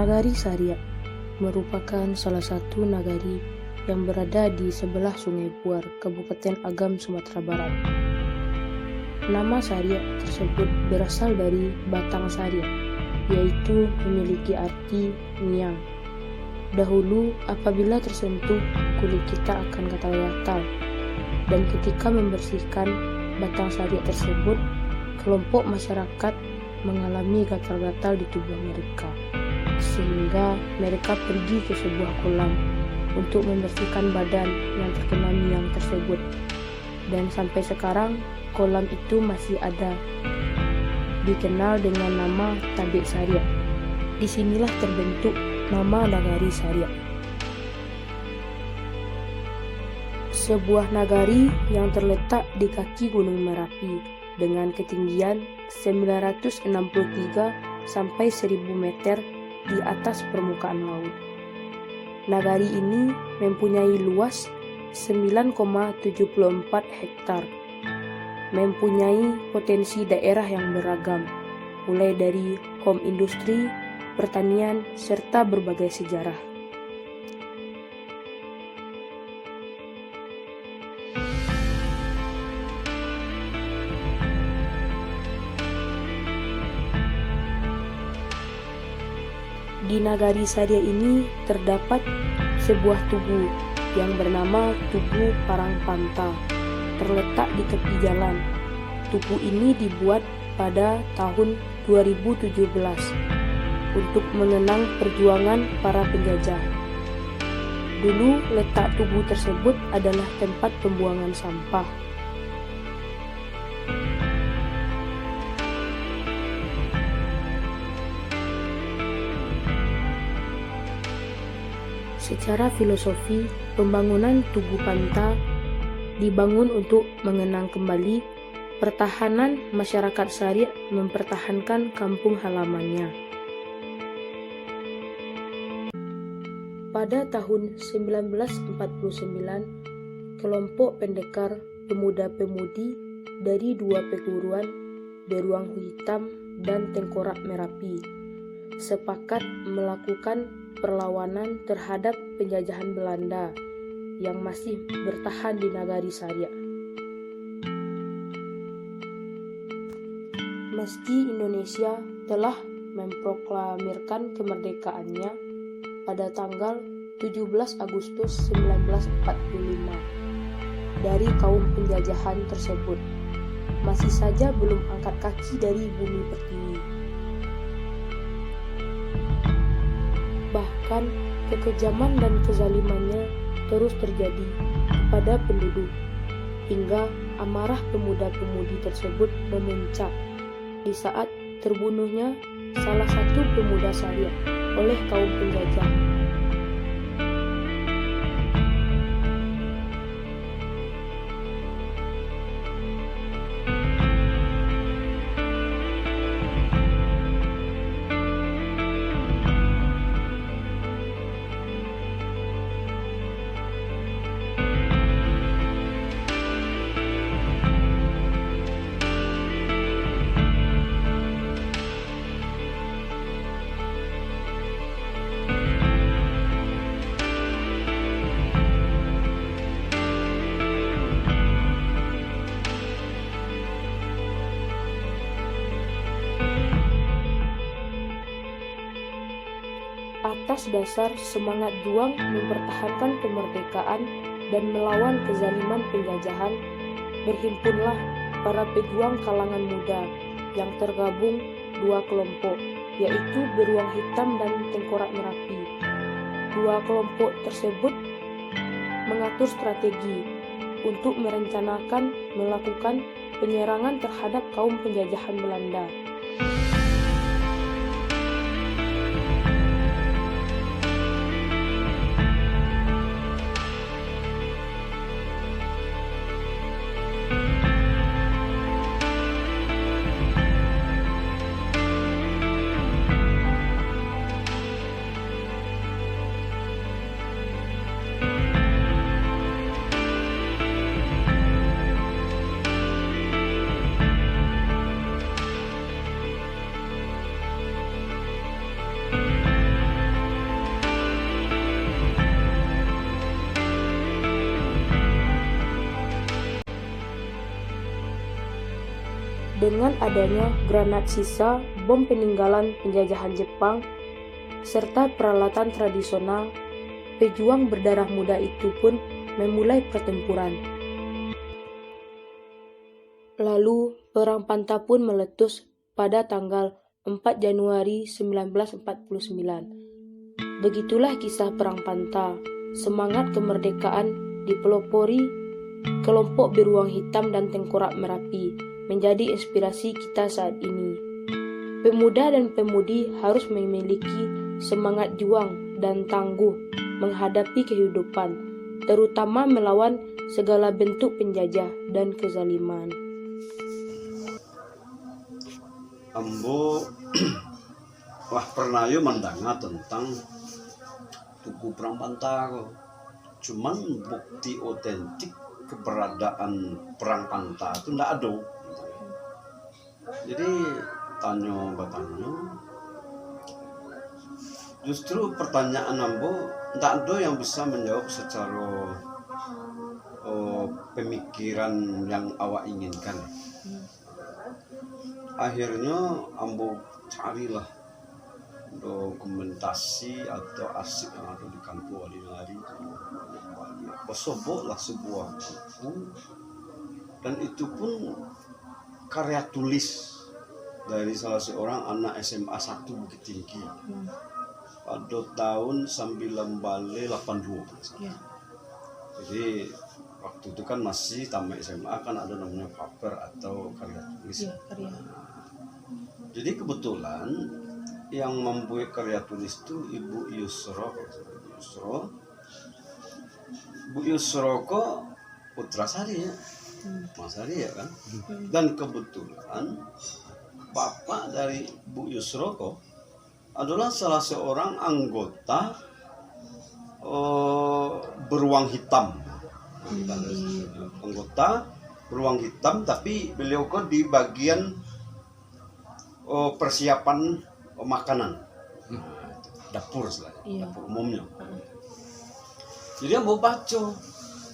Nagari Saria merupakan salah satu nagari yang berada di sebelah Sungai Buar, Kabupaten Agam, Sumatera Barat. Nama Saria tersebut berasal dari batang saria, yaitu memiliki arti miang. Dahulu apabila tersentuh, kulit kita akan gatal-gatal, dan ketika membersihkan batang saria tersebut, kelompok masyarakat mengalami gatal-gatal di tubuh mereka, sehingga mereka pergi ke sebuah kolam untuk membersihkan badan yang terkena miang tersebut. Dan sampai sekarang kolam itu masih ada, dikenal dengan nama Tabek Saria. Disinilah terbentuk nama Nagari Saria. Sebuah nagari yang terletak di kaki Gunung Merapi dengan ketinggian 963 sampai 1000 meter di atas permukaan laut. Nagari ini mempunyai luas 9,74 hektar, mempunyai potensi daerah yang beragam, mulai dari home industri, pertanian, serta berbagai sejarah. Di Nagari Saria ini terdapat sebuah tugu yang bernama Tugu Parangpanta, terletak di tepi jalan. Tugu ini dibuat pada tahun 2017 untuk mengenang perjuangan para penjajah. Dulu letak tugu tersebut adalah tempat pembuangan sampah. Secara filosofi, pembangunan Tugu Panta dibangun untuk mengenang kembali pertahanan masyarakat Saria mempertahankan kampung halamannya. Pada tahun 1949, kelompok pendekar pemuda-pemudi dari dua perguruan, Beruang Hitam dan Tengkorak Merapi, sepakat melakukan perlawanan terhadap penjajahan Belanda yang masih bertahan di Nagari Saria. Meski Indonesia telah memproklamirkan kemerdekaannya pada tanggal 17 Agustus 1945 dari kaum penjajahan tersebut, masih saja belum angkat kaki dari bumi pertiwi. Bahkan kekejaman dan kezalimannya terus terjadi kepada penduduk, hingga amarah pemuda-pemudi tersebut memuncak di saat terbunuhnya salah satu pemuda Saria oleh kaum penjajah. Atas dasar semangat juang mempertahankan kemerdekaan dan melawan kezaliman penjajahan, berhimpunlah para pejuang kalangan muda yang tergabung dua kelompok, yaitu Beruang Hitam dan Tengkorak Merapi. Dua kelompok tersebut mengatur strategi untuk merencanakan melakukan penyerangan terhadap kaum penjajahan Belanda. Dengan adanya granat sisa, bom peninggalan penjajahan Jepang, serta peralatan tradisional, pejuang berdarah muda itu pun memulai pertempuran. Lalu, Perang Panta pun meletus pada tanggal 4 Januari 1949. Begitulah kisah Perang Panta, semangat kemerdekaan dipelopori kelompok beruang hitam dan tengkorak Merapi, menjadi inspirasi kita saat ini. Pemuda dan pemudi harus memiliki semangat juang dan tangguh menghadapi kehidupan, terutama melawan segala bentuk penjajah dan kezaliman. Ambo wah pernah yo mendanga tentang tugu Perang Panta ko. Cuman bukti otentik keberadaan Perang Panta itu ndak ada. Jadi bertanya, justru pertanyaan ambo ndak ada yang bisa menjawab secara pemikiran yang awak inginkan. Akhirnya ambo carilah dokumentasi atau arsip yang ada di Kampung Wadinari itu. Pesoboklah sebuah buku, dan itu pun karya tulis dari salah seorang anak SMA 1 Bukit Tinggi pada tahun 1982. Ya. Jadi waktu itu kan masih tamat SMA kan ada namanya paper atau karya tulis. Ya, karya. Jadi kebetulan yang membuat karya tulis itu Ibu Yusro. Bu Yusro kok putra Sari ya, Mas Sari ya kan. Dan kebetulan bapak dari Bu Yusro kok adalah salah seorang anggota beruang hitam. Anggota beruang hitam, tapi beliau kok di bagian persiapan makanan, dapur dapur umumnya. Jadi ambo baca,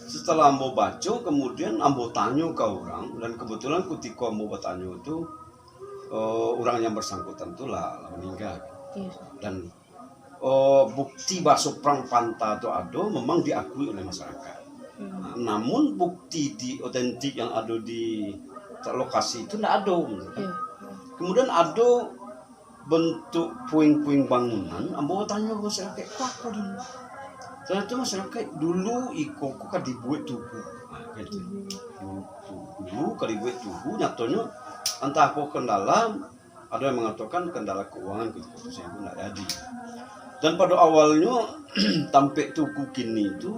setelah ambo baca kemudian ambo tanya ke orang, dan kebetulan ketika ambo bertanya itu orang yang bersangkutan itu lah meninggal. Dan bukti bahasa Perang Panta itu ada memang diakui oleh masyarakat. Namun bukti di otentik yang ada di lokasi itu tidak ada. Kemudian ada bentuk puing-puing bangunan, ambo tanya ke masyarakat, apa dulu? Ternyata masyarakat dulu iko kan dibuat tugu. Gitu. Dulu kan dibuat tugu, nyatanya entah apa kendala, ada yang mengatakan kendala keuangan ketika saya pun tidak jadi. Dan pada awalnya tampek tugu kini itu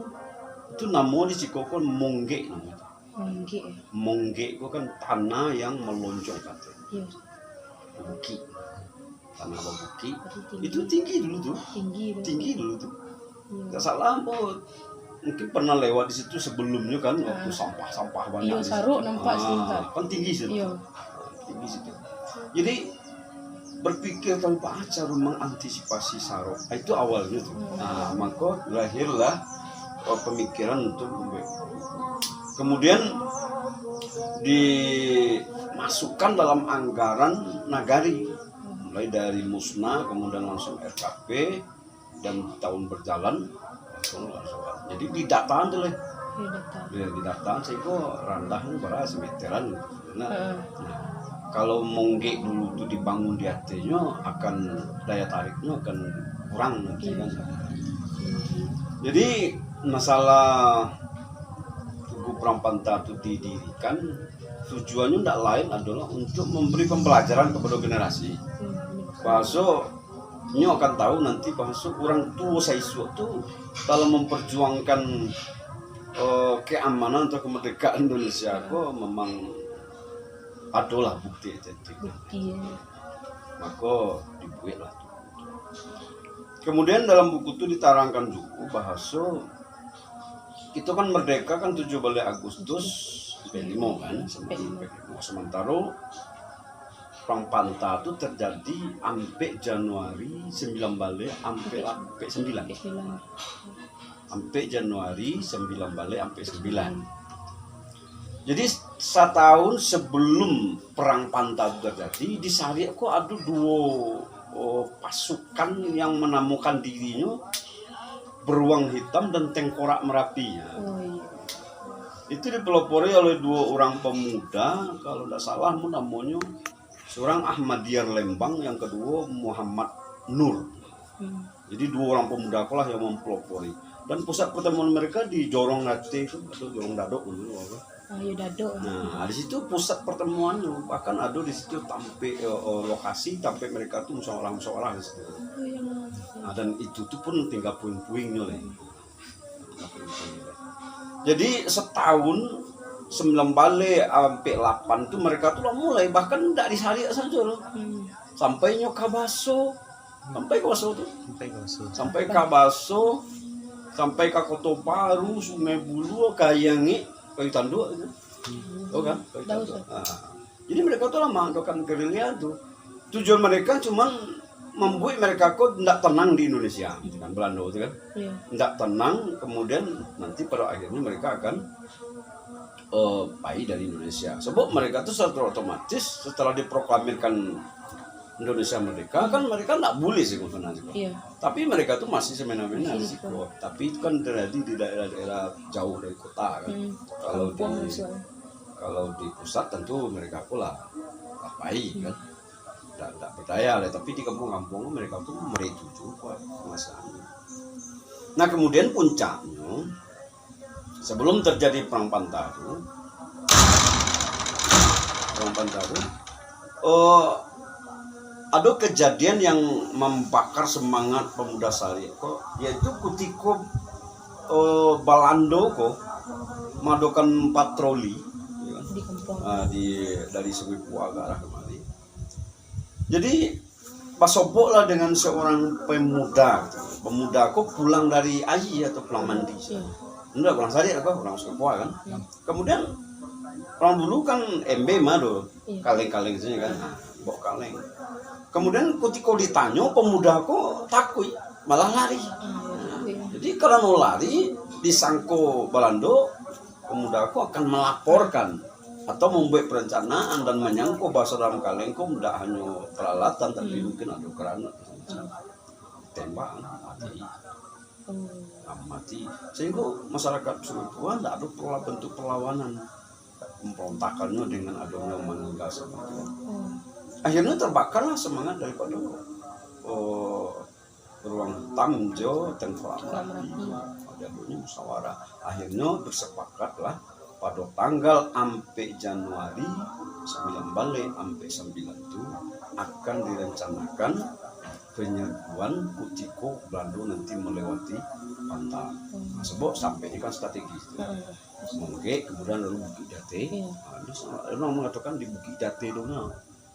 nama di Cikokon Mongge namanya. Mongge itu kan tanah yang melonjong katanya. Bukit, tanah bukit itu tinggi dulu tuh, tinggi dulu tuh. Nggak salah po, mungkin pernah lewat di situ sebelumnya kan, waktu sampah banyak. Iya, saruk nampak sih kan tinggi situ. Tinggi situ. Jadi berpikir tanpa cara mengantisipasi saruk, itu awalnya tuh. Nah, maka lahirlah pemikiran untuk kemudian dimasukkan dalam anggaran nagari, mulai dari musnah kemudian langsung RKP, dan tahun berjalan langsung. Jadi didataan tuh didataan sehingga randahnya para semeteran. Nah, kalau Mongge dulu tuh dibangun di atasnya akan daya tariknya akan kurang nanti kan. Jadi masalah Perang Panta itu didirikan tujuannya tidak lain adalah untuk memberi pembelajaran kepada generasi. Bahasa ini akan tahu nanti bahasa orang tua saya itu dalam memperjuangkan keamanan atau kemerdekaan Indonesia kok memang adalah bukti identik. Maka dibuatlah. Kemudian dalam buku itu diterangkan juga bahasa itu kan merdeka kan 17 Agustus 45 kan, sementara Perang Panta itu terjadi sampai Januari 19 sampai 9. Sampai Januari 19 sampai 9. Jadi setahun sebelum perang Panta terjadi di Sariak kok ada dua pasukan yang menemukan dirinya beruang hitam dan tengkorak merapinya. Itu dipelopori oleh dua orang pemuda, kalau tidak salah namanya seorang Ahmadiyah Lembang, yang kedua Muhammad Nur. Jadi dua orang pemuda lah yang mempelopori. Dan pusat pertemuan mereka di Jorong Nate itu, atau Jorong Dadok dulu apa? Dadok. Nah, di situ pusat pertemuannya. Bahkan ada di situ sampai lokasi sampai mereka tuh musyawarah di situ. Nah, dan itu tuh pun tinggal puing-puingnya lah. Jadi setahun 9 balik sampai 8 tuh mereka tuh mulai, bahkan tidak di Sariak saja loh. Sampai Nyokabaso. Sampai Kabaso tuh. Sampai Kabaso. Sampai ke Kota Baru, Sungai Bulu, Kayangi, Kayu Tanduk itu. Tahu kan? Kayu Tanduk. Nah, jadi mereka tuh lama melakukan gerilya tuh. Tujuan mereka cuman membuat mereka kok tidak tenang di Indonesia, kan Belanda itu kan. Tidak tenang, kemudian nanti pada akhirnya mereka akan pergi dari Indonesia. Sebab mereka tuh secara otomatis setelah diproklamirkan Indonesia merdeka kan mereka tidak boleh sih konvenasi. Tapi mereka tuh masih semena-mena di situ. Tapi itu kan terjadi di daerah-daerah jauh dari kota kan. Kalau di pusat tentu mereka pula baik kan. Tidak berdaya lah. Tapi di kampung-kampung mereka tuh meretuju masalahnya. Nah kemudian puncaknya sebelum terjadi perang Pantaru, ada kejadian yang membakar semangat pemuda Sariak kok, yaitu ketika Balando kok melakukan patroli di kampung. Dari Sungai Pua ke arah kemari. Jadi pasobok lah dengan seorang pemuda kok pulang dari Ayi atau pulang mandi. Enggak pulang Sariak kok, pulang Sungai Pua kan. Kemudian orang dulu kan MB mado kaleng-kaleng itu kan, bok kaleng. Kemudian ketika ditanya pemuda kok takut malah lari. Jadi karena mau lari disangko Balando, pemuda kok akan melaporkan atau membuat perencanaan dan menyangko bahasa dalam kaleng kok tidak hanya peralatan tapi mungkin ada granat, tembakan mati. Sehingga masyarakat Sungai Pua tidak ada bentuk perlawanan, pemberontakannya dengan adanya meninggal seperti itu. Akhirnya terbakarlah semangat daripada beruang hitam jo tengkorak merapi. Adanya musyawarah. Akhirnya bersepakatlah pada tanggal ampe Januari 9 balik ampe 9 itu akan direncanakan penyerbuan Kutiko Belanda nanti melewati Panta. Nah, sebab sampai ini kan strategis. Mungkin kemudian lalu Bukit Jati. Orang mengatakan di Bukit Jati dong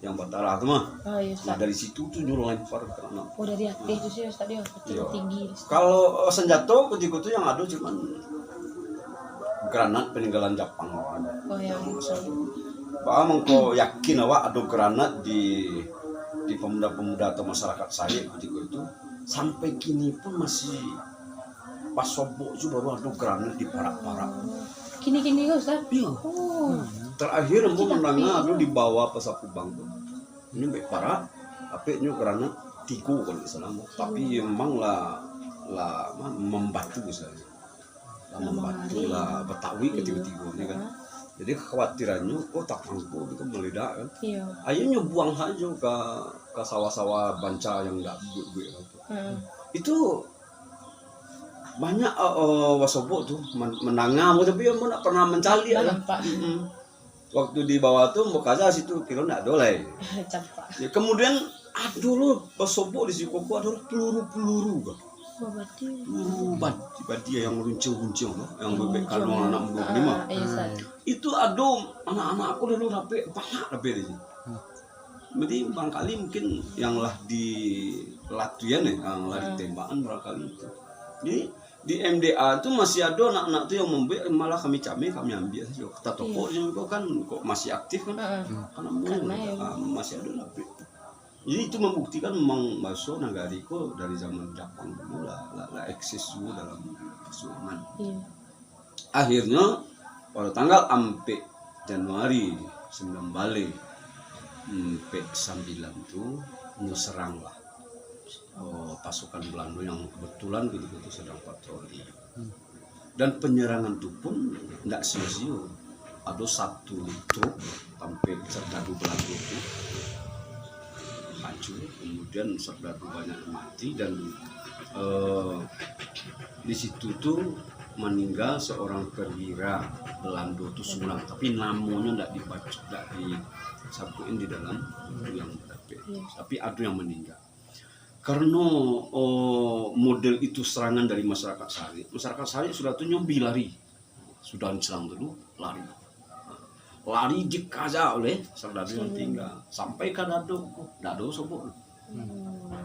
yang Batara itu mah. Nah dari situ tuh nyuruh lempar ke anak. Dari atas itu sih tadi tinggi. Kalau senjata Kutiko itu yang ada cuman granat peninggalan Jepang. Bahwa mengko yakin awak ada granat di pemuda-pemuda atau masyarakat saya Kutiko itu sampai kini pun masih pas sobok itu baru ada granat di parak-parak. Kini ya Ustaz? Iya. Terakhir aku mendengar ada di bawah Pasapu Bangku. Ini baik parak, tapi ini granat tiku kalau salah. Tapi memang lah membatu saja. Membatu lah Betawi ketiga-tiga ini kan. Jadi kekhawatirannya kok tak mampu itu meledak kan. Akhirnya buang saja ke sawah-sawah banca yang enggak buik-buik itu. Itu banyak wasobok tuh menangam tapi dia tidak pernah mencari ya. Waktu di bawah tuh mau kaza situ kilo tidak dolai. Ya, kemudian dulu wasobok di situ ada peluru-peluru kan. Badia yang runcing-runcing yang bebek kalau anak muda lima. Itu ada anak-anak aku dulu sampai banyak lebih di sini. Jadi barangkali mungkin yang lah di latihan yang lah ditembakan barangkali itu. Jadi di MDA itu masih ada anak-anak tuh yang membuat malah kami ambil saja. Kata toko juga kan kok masih aktif kan. Karena masih ada lebih. Jadi itu membuktikan memang Baso Nagariko dari zaman Jepang dulu lah eksis dulu dalam perjuangan. Akhirnya pada tanggal ampe Januari 9 balik P9 itu nyerang lah pasukan Belanda yang kebetulan begitu sedang patroli. Dan penyerangan itu pun tidak sia-sia. Ada satu truk sampai serdadu Belanda itu hancur, kemudian serdadu banyak mati, dan di situ tuh meninggal seorang perwira Belanda itu Sunang, tapi namanya tidak disatuin di dalam yang tapi ada yang meninggal. Karena model itu serangan dari masyarakat Sari sudah tuh nyombi lari, sudah diserang dulu lari dikaja oleh serdadu yang tinggal sampai ke Dado Sobok.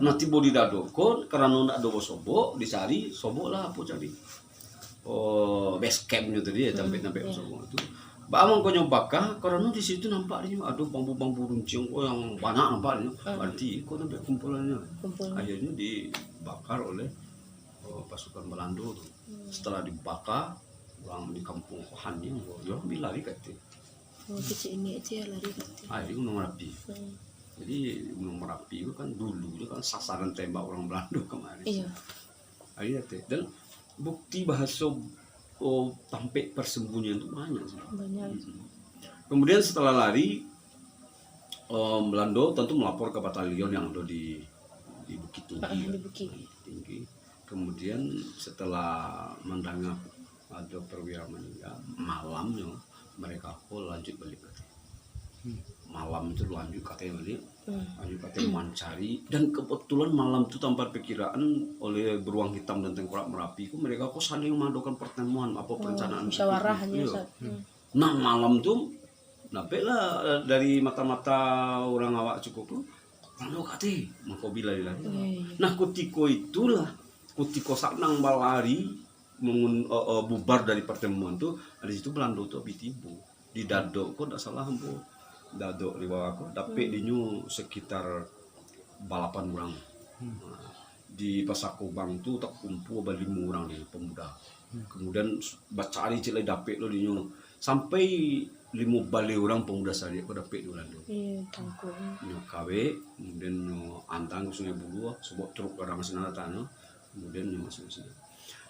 Nanti bodi Dado karena nak do Sobok dicari Sobok lah apa jadi base campnya tadi ya sampai Sobok itu. Bang kau nyobaka karena di situ nampaknya ada bambu-bambu runcing yang banyak nampaknya. Berarti kau sampai kumpulannya. Akhirnya dibakar oleh pasukan Belanda. Setelah dibakar, orang di kampung Kohannya, orang lari kata. Kecil ini aja lari kata. Akhirnya Gunung Merapi. Jadi Gunung Merapi itu kan dulu itu kan sasaran tembak orang Belanda kemarin. Iya. Akhirnya dan bukti bahasa sampai persembunyian itu banyak. Kemudian setelah lari, Belanda tentu melapor ke batalion yang ada di Bukit Tinggi. Kemudian setelah mendengar ada perwira meninggal, malamnya mereka lanjut balik. Malam itu lanjut katanya balik, lanjut katanya mencari, dan kebetulan malam itu tanpa perkiraan oleh beruang hitam dan tengkorak Merapi itu mereka kok saling mengadakan pertemuan apa perencanaan musyawarah hanya Nah malam itu nampaklah dari mata-mata orang awak cukup tuh lalu kati mau bila lari. Nah kutiko saknang balari bubar dari pertemuan tuh di situ Belanda tuh bitibu di Dado kok tidak salah Dado di bawah aku, tapi di sekitar 8 orang. Di Pasakobang itu tak kumpul 5 orang nih pemuda. Kemudian cari cilai dapet lo di sampai 5 balik orang pemuda saya kok dapet di Belanda. KW, kemudian antang ke Sungai Bulu, sebuah truk orang sana tanah, kemudian masuk ke sini.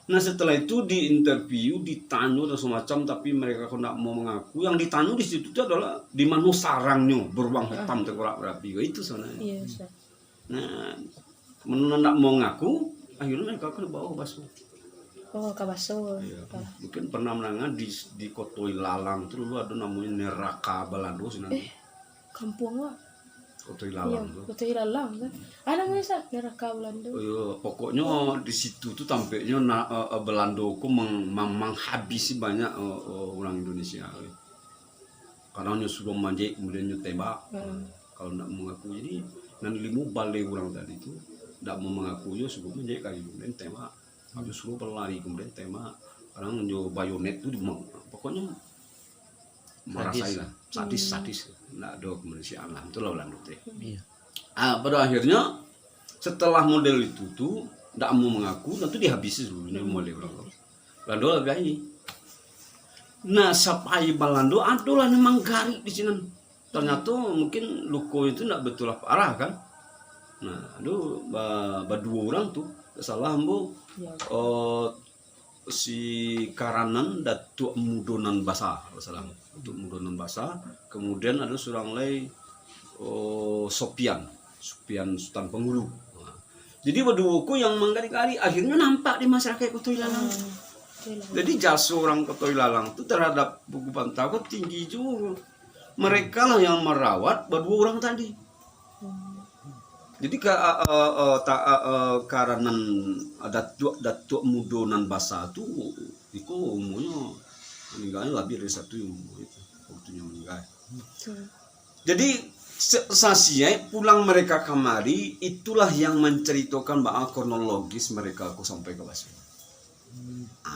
Nah setelah itu diinterview, ditanya dan semacam, tapi mereka kok tidak mau mengaku. Yang ditanya di situ itu adalah di mana sarangnya beruang hitam tengkorak Merapi itu sebenarnya. Nah, menurut tidak mau ngaku, akhirnya mereka ke bawah Baso. Ke Baso. Ya, mungkin pernah menangan di Kotoi Lalang itu dulu ada namanya Neraka Balado sih nanti. Kampung apa? Kotoi Lalang tuh. Kotoi Lalang kan. Ada mana Neraka Belanda? Pokoknya di situ tuh tampaknya Belanda ku menghabisi banyak orang Indonesia. Karena sudah manjai kemudian tembak. Kalau tidak mengaku jadi dan 5 balik orang tadi itu tidak mau mengakunya sudah manjai kali kemudian tembak. Habis suruh berlari kemudian tembak. Karena nyo bayonet itu pokoknya merasain lah sadis nggak ada kemanusiaan lah itulah Belanda teh. Pada akhirnya setelah model itu tuh tidak mau mengaku tentu dihabisi dulunya mulai Belanda lagi. Nah sampai Belanda adalah memang garik di sini. Ternyata mungkin luko itu tidak betul parah kan. Nah aduh dua orang tuh salah si Karanan Datuk Mudonan Basa salam untuk Mudonan Basa, kemudian ada seorang lagi Sopian Sultan Penghulu. Jadi berduaku yang menggali-gali akhirnya nampak di masyarakat Kotoi Lalang. Jadi jasa orang Kotoi Lalang itu terhadap buku Pantau tinggi juga. Mereka lah yang merawat berdua orang tadi. Jadi karena Datuk Mudonan Basa itu umurnya meninggalnya lebih dari 1 umur itu waktunya meninggal. Jadi sasiai pulang mereka kemari itulah yang menceritakan bahwa kronologis mereka aku sampai ke Baso.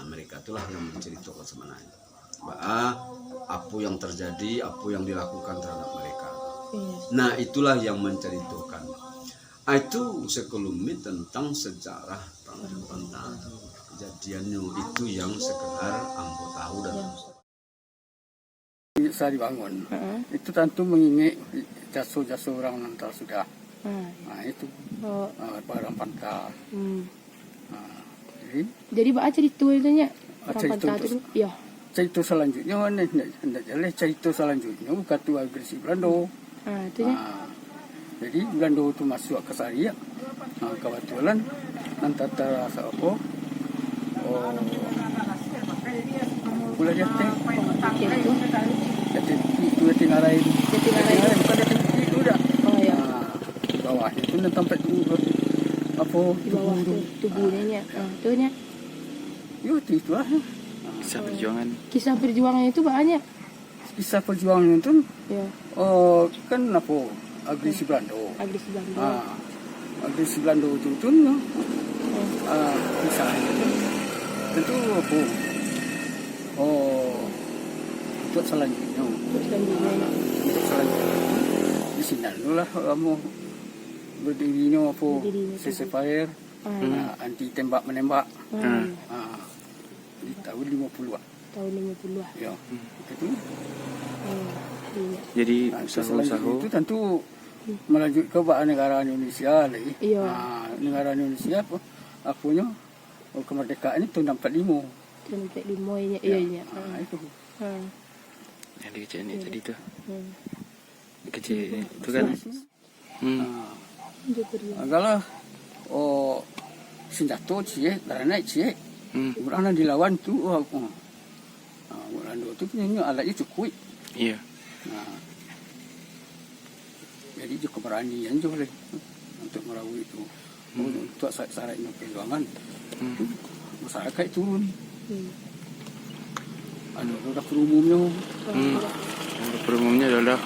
Mereka itulah yang menceritakan sebenarnya bahwa apa yang terjadi, apa yang dilakukan terhadap mereka. Nah itulah yang menceritakan. Itu sekelumit tentang sejarah Tanjung Pantai. Kejadiannya itu yang sekedar ambo tahu dan masa dibangun. Itu tentu mengingat jasa-jasa orang nanti sudah. Itu barang pantah. Jadi baca cerita itu nya. Cerita Pantah itu. Ya. Cerita selanjutnya hendak jelas cerita selanjutnya bukan tu agresi Belanda. Itu nya. Jadi Belanda itu masuk ke Saria. Kebetulan antara apa? Pula jatuh. Itu tinggalai. Bukan itu dah. Oh ya. Di bawah itu tempat apa? Di bawah tubuhnya nya. Itu nya. Itu lah. Kisah perjuangan. Kisah perjuangan itu banyak. Kisah perjuangan itu Ya. kan apa? Agresi Belanda. Agresi Belanda. Agresi Belanda itu misalnya tentu apa? Untuk selanjutnya. Untuk selanjutnya. Di sini lah kamu berdirinya apa? Ceasefire, anti tembak menembak. Di tahun 50-an. Tahun 50-an. Ya. Itu. Jadi usaha itu tentu melanjut ke negara Indonesia lagi. Iya. Negara Indonesia apunya kemerdekaan itu 45. 45 iya. Itu. Yang kecil ini tadi tu. Kecil itu kan. Agaklah senjata cie, darah cie. Orang dilawan tu orang tu punya alatnya cukup. Iya. Jadi cukup beranian je boleh untuk merawat itu. Untuk syaratnya perjuangan. Masyarakat turun. Ada dapur umumnya. Dapur umumnya adalah